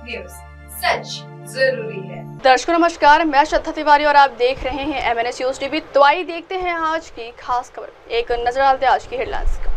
News, सच जरूरी है। दर्शकों नमस्कार, मैं श्रद्धा तिवारी और आप देख रहे हैं MNS न्यूज टीवी। तो आइए देखते हैं आज की खास खबर। एक नजर डालते हैं आज की हेडलाइंस का।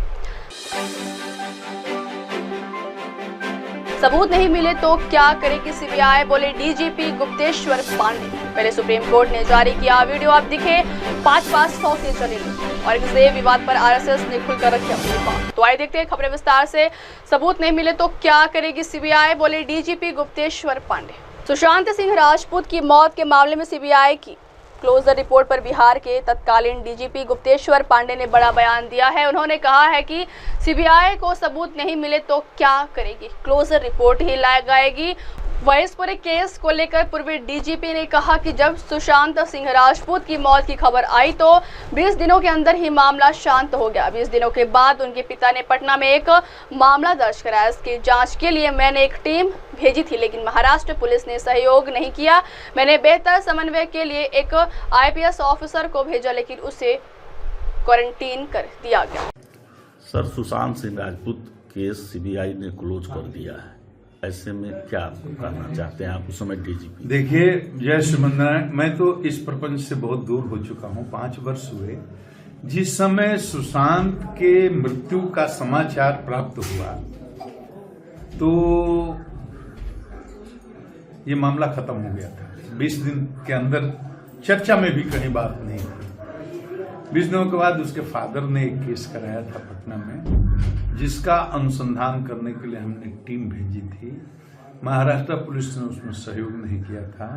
सबूत नहीं मिले तो क्या करेगी सीबीआई, बोले डीजीपी गुप्तेश्वर पांडे। पहले सुप्रीम कोर्ट ने जारी किया वीडियो, अब दिखे 5-500 के चले और इससे विवाद पर आरएसएस ने खुलकर रखी अपनी बात। तो आइए देखते हैं खबरें विस्तार से। सबूत नहीं मिले तो क्या करेगी सीबीआई, बोले डीजीपी गुप्तेश्वर पांडे। सुशांत सिंह राजपूत की मौत के मामले में सीबीआई की क्लोजर रिपोर्ट पर बिहार के तत्कालीन डीजीपी गुप्तेश्वर पांडे ने बड़ा बयान दिया है। उन्होंने कहा है कि सीबीआई को सबूत नहीं मिले तो क्या करेगी, क्लोजर रिपोर्ट ही लाएगी। वहीं इस पूरे केस को लेकर पूर्व डीजीपी ने कहा कि जब सुशांत सिंह राजपूत की मौत की खबर आई तो 20 दिनों के अंदर ही मामला शांत हो गया। 20 दिनों के बाद उनके पिता ने पटना में एक मामला दर्ज कराया। इसकी जांच के लिए मैंने एक टीम भेजी थी, लेकिन महाराष्ट्र पुलिस ने सहयोग नहीं किया। मैंने बेहतर समन्वय के लिए एक IPS ऑफिसर को भेजा, लेकिन उसे क्वारंटीन कर दिया गया। Sir, Sushant Singh Rajput case CBI ने क्लोज कर दिया है, ऐसे में क्या करना चाहते हैं आप उस समय डीजीपी? देखिए, जय श्रीमंदनारायण, मैं तो इस प्रपंच से बहुत दूर हो चुका हूं। 5 वर्ष हुए जिस समय सुशांत के मृत्यु का समाचार प्राप्त हुआ तो ये मामला खत्म हो गया था। 20 दिन के अंदर चर्चा में भी कहीं बात नहीं हुई। 20 दिनों के बाद उसके फादर ने एक केस कराया था पटना में, जिसका अनुसंधान करने के लिए हमने एक टीम भेजी थी। महाराष्ट्र पुलिस ने उसमें सहयोग नहीं किया था।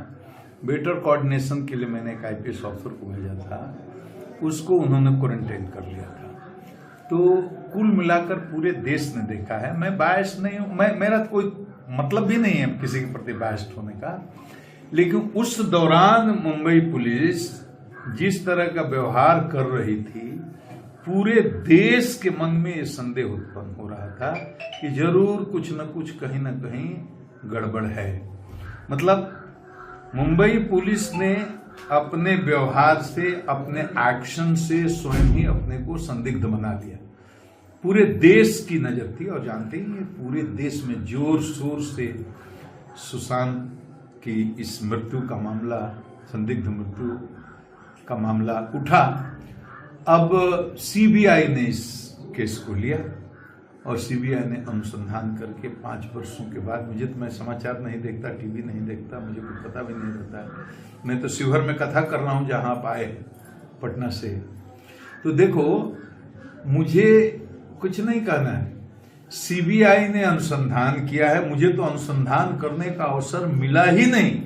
बेटर कोऑर्डिनेशन के लिए मैंने एक IPS ऑफिसर को भेजा था, उसको उन्होंने क्वारंटाइन कर लिया था। तो कुल मिलाकर पूरे देश ने देखा है। मैं बायस नहीं हूं, मेरा कोई मतलब भी नहीं है किसी के प्रति बायस्ड होने का, लेकिन उस दौरान मुंबई पुलिस जिस तरह का व्यवहार कर रही थी, पूरे देश के मन में ये संदेह उत्पन्न हो रहा था कि जरूर कुछ न कुछ कहीं न कहीं गड़बड़ है। मतलब मुंबई पुलिस ने अपने व्यवहार से, अपने एक्शन से स्वयं ही अपने को संदिग्ध बना लिया। पूरे देश की नजर थी और जानते ही पूरे देश में जोर शोर से सुशांत की इस मृत्यु का मामला, संदिग्ध मृत्यु का मामला उठा। अब सीबीआई ने इस केस को लिया और सीबीआई ने अनुसंधान करके 5 वर्षों के बाद, मुझे तो, मैं समाचार नहीं देखता, टीवी नहीं देखता, मुझे कुछ पता भी नहीं रहता। मैं तो शिवहर में कथा कर रहा हूं जहां आप आए पटना से। तो देखो, मुझे कुछ नहीं कहना है। सीबीआई ने अनुसंधान किया है, मुझे तो अनुसंधान करने का अवसर मिला ही नहीं।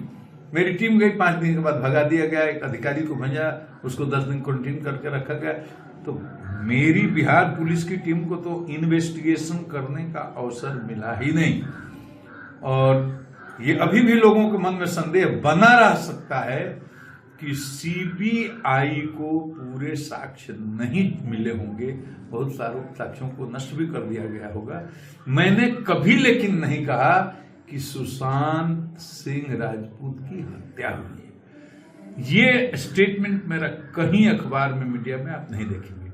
मेरी टीम गई, 5 दिन के बाद भगा दिया गया। एक अधिकारी को भेजा, उसको 10 दिन क्वारंटीन करके रखा गया। तो मेरी बिहार पुलिस की टीम को तो इन्वेस्टिगेशन करने का अवसर मिला ही नहीं। और ये अभी भी लोगों के मन में संदेह बना रह सकता है कि सीबीआई को पूरे साक्ष्य नहीं मिले होंगे, बहुत सारे साक्ष्यों को नष्ट भी कर दिया गया होगा। मैंने कभी लेकिन नहीं कहा कि सुशांत सिंह राजपूत की हत्या हुई है। ये स्टेटमेंट मेरा कहीं अखबार में, मीडिया में आप नहीं देखेंगे।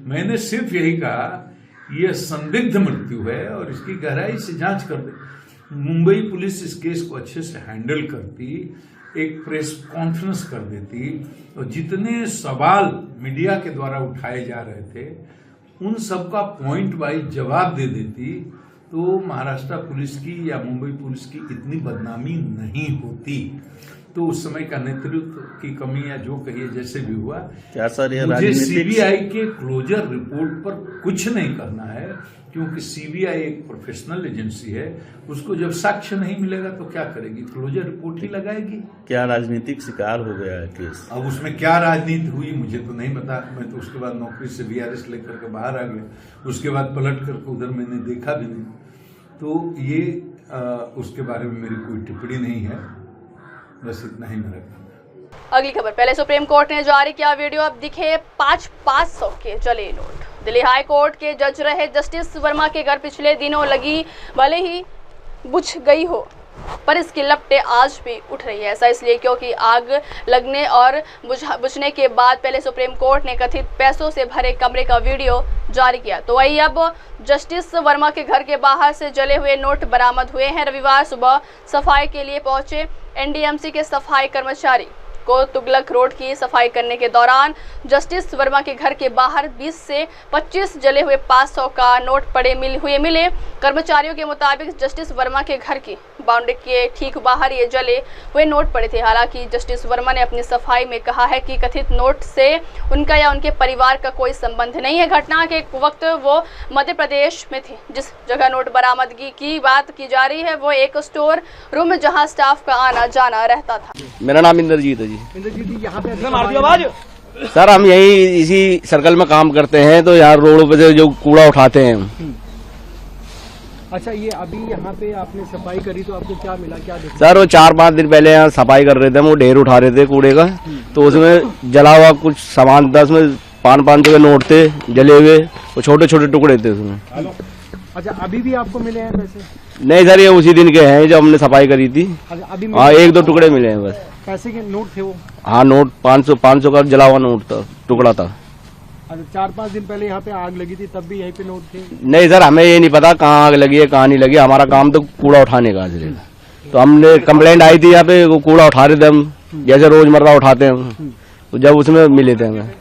मैंने सिर्फ यही कहा यह संदिग्ध मृत्यु है और इसकी गहराई से जांच कर दे। मुंबई पुलिस इस केस को अच्छे से हैंडल करती, एक प्रेस कॉन्फ्रेंस कर देती और जितने सवाल मीडिया के द्वारा उठाए जा रहे थे उन सबका पॉइंट वाइज जवाब दे देती, तो महाराष्ट्र पुलिस की या मुंबई पुलिस की इतनी बदनामी नहीं होती। तो उस समय का नेतृत्व की कमी या जो कहिए जैसे भी हुआ, क्या सर ये मुझे सीबीआई के क्लोजर रिपोर्ट पर कुछ नहीं करना है, क्योंकि सीबीआई एक प्रोफेशनल एजेंसी है। उसको जब साक्ष्य नहीं मिलेगा तो क्या करेगी, क्लोजर रिपोर्ट ही लगाएगी। क्या राजनीतिक शिकार हो गया है केस? अब उसमें क्या राजनीति हुई मुझे तो नहीं पता। मैं तो उसके बाद नौकरी से VRS लेकर के बाहर आ गया, उसके बाद पलट करके उधर मैंने देखा भी नहीं। तो ये उसके बारे में मेरी कोई टिप्पणी नहीं है, बस इतना ही मेरा कहना। अगली खबर। पहले सुप्रीम कोर्ट ने जारी किया वीडियो, अब दिखे 500 के जले नोट। दिल्ली हाई कोर्ट के जज रहे जस्टिस वर्मा के घर पिछले दिनों लगी भले ही बुझ गई हो पर इसकी लपटें आज भी उठ रही है। ऐसा इसलिए क्योंकि आग लगने और बुझने के बाद पहले सुप्रीम कोर्ट ने कथित पैसों से भरे कमरे का वीडियो जारी किया, तो वही अब जस्टिस वर्मा के घर के बाहर से जले हुए नोट बरामद हुए हैं। रविवार सुबह सफाई के लिए पहुंचे एनडीएमसी के सफाई कर्मचारी को तुगलक रोड की सफाई करने के दौरान जस्टिस वर्मा के घर के बाहर 20 से 25 जले हुए 500 का नोट पड़े मिले। कर्मचारियों के मुताबिक जस्टिस वर्मा के घर की बाउंड्री के ठीक बाहर ये जले हुए नोट पड़े थे। हालांकि जस्टिस वर्मा ने अपनी सफाई में कहा है कि कथित नोट से उनका या उनके परिवार का कोई संबंध नहीं है। घटना के वक्त वो मध्य प्रदेश में थे। जिस जगह नोट बरामदगी की बात की जा रही है वो एक स्टोर रूम में जहां स्टाफ का आना जाना रहता था। मेरा नाम इंद्रजीत है जी। इंद्रजीत जी, यहाँ पे सर हम यही इसी सर्कल में काम करते हैं, तो यहाँ रोड पे से जो कूड़ा उठाते हैं। अच्छा, ये अभी यहाँ पे आपने सफाई करी तो आपको क्या मिला, क्या देखा? सर वो 4-5 दिन पहले यहाँ सफाई कर रहे थे, वो ढेर उठा रहे थे कूड़े का, तो उसमें जला हुआ कुछ सामान था, उसमें 500 के नोट थे जले हुए, वो छोटे छोटे टुकड़े थे उसमें। अच्छा, अभी भी आपको मिले हैं पैसे? नहीं सर, ये उसी दिन के हैं जब हमने सफाई करी थी। अच्छा, अभी हाँ 1-2 टुकड़े मिले हैं बस। पैसे के नोट थे वो? हाँ नोट 500 का जला हुआ नोट था, टुकड़ा था। अच्छा, 4-5 दिन पहले यहाँ पे आग लगी थी, तब भी यहीं पे नोट थे? नहीं सर, हमें ये नहीं पता कहाँ आग लगी है कहाँ नहीं लगी, हमारा काम तो कूड़ा उठाने का है। तो हमने कंप्लेंट आई थी यहाँ पे, वो कूड़ा उठा रहे थे हम, जैसे रोजमर्रा उठाते हैं, तो जब उसमें मिले थे हमें।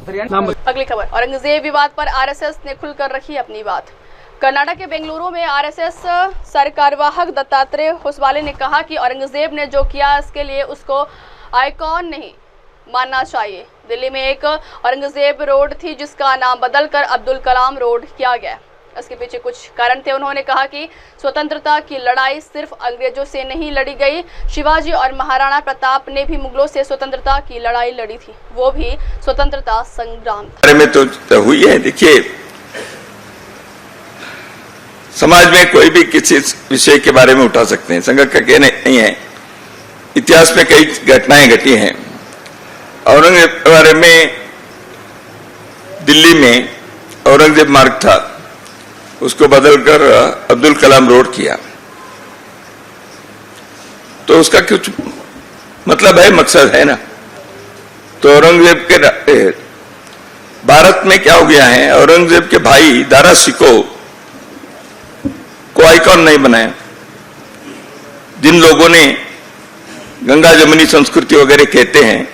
अगली खबर, औरंगजेब विवाद पर आरएसएस ने खुलकर रखी अपनी बात। कर्नाटक के बेंगलुरु में आरएसएस सरकार्यवाहक दत्तात्रेय होसवाले ने कहा कि औरंगजेब ने जो किया इसके लिए उसको आइकॉन नहीं मानना चाहिए। दिल्ली में एक औरंगजेब रोड थी जिसका नाम बदलकर अब्दुल कलाम रोड किया गया। इसके पीछे कुछ कारण थे। उन्होंने कहा कि स्वतंत्रता की लड़ाई सिर्फ अंग्रेजों से नहीं लड़ी गई, शिवाजी और महाराणा प्रताप ने भी मुगलों से स्वतंत्रता की लड़ाई लड़ी थी, वो भी स्वतंत्रता संग्राम था। में तो हुई है। देखिए, समाज में कोई भी किसी विषय के बारे में उठा सकते हैं, संघ का कहना नहीं है। इतिहास में कई घटनाएं घटी हैं। औरंगजेब के बारे में दिल्ली में औरंगजेब मार्ग था, उसको बदलकर अब्दुल कलाम रोड किया, तो उसका कुछ मतलब है, मकसद है ना। तो औरंगजेब के भारत में क्या हो गया है, औरंगजेब के भाई दारा शिकोह को आइकॉन नहीं बनाया। जिन लोगों ने गंगा जमुनी संस्कृति वगैरह कहते हैं,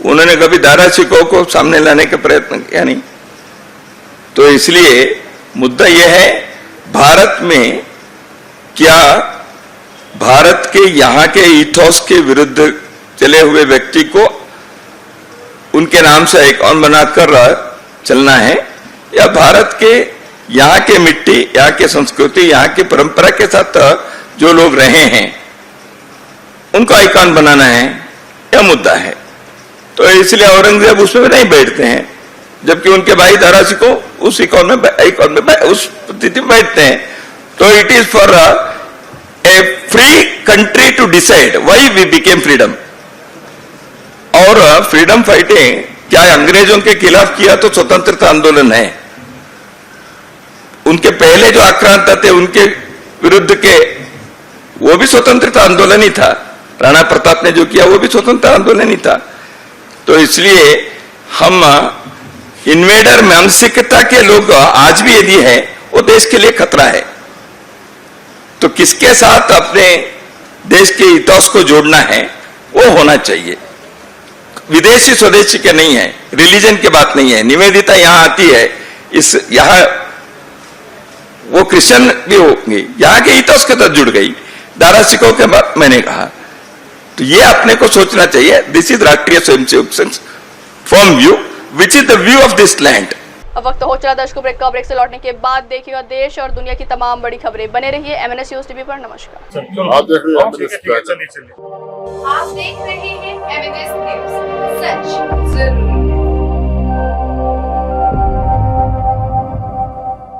उन्होंने कभी दारा शिकोह को सामने लाने का प्रयत्न किया नहीं। तो इसलिए मुद्दा यह है, भारत में क्या भारत के यहाँ के इथोस के विरुद्ध चले हुए व्यक्ति को उनके नाम से आइकॉन बनाकर चलना है, या भारत के यहाँ के मिट्टी, यहाँ के संस्कृति, यहाँ की परंपरा के साथ जो लोग रहे हैं उनको आइकॉन बनाना है, यह मुद्दा है। तो इसलिए औरंगजेब उसमें नहीं बैठते हैं, जबकि उनके भाई दारा शिकोह उस आइकॉन में उस स्थिति में बैठते हैं। तो it is for a free country to decide why we became freedom. और फ्रीडम फाइटिंग क्या अंग्रेजों के खिलाफ किया तो स्वतंत्रता आंदोलन है। उनके पहले जो आक्रांत थे उनके विरुद्ध के, वो भी स्वतंत्रता आंदोलन ही था। राणा प्रताप ने जो किया वो भी स्वतंत्रता आंदोलन ही था। तो इसलिए हम इन्वेडर मानसिकता के लोग आज भी यदि है, वो देश के लिए खतरा है। तो किसके साथ अपने देश के इतिहास को जोड़ना है, वो होना चाहिए। विदेशी स्वदेशी के नहीं है, रिलीजन की बात नहीं है। निवेदिता यहां आती है, इस यहां वो क्रिश्चियन भी होंगी, यहाँ के इतिहास के साथ जुड़ गई। दारा शिकोह के बाद मैंने कहा, तो ये अपने को सोचना चाहिए। दिस इज राष्ट्रीय Swayamsevak Sangh form view which is the view of this land. अब वक्त हो चला दर्शकों ब्रेक का। ब्रेक से लौटने के बाद देखिएगा देश और दुनिया की तमाम बड़ी खबरें। बने रहिए MNS न्यूज टीवी पर। नमस्कार। आप देख रहे हैं MNS न्यूज, सच जरूरी।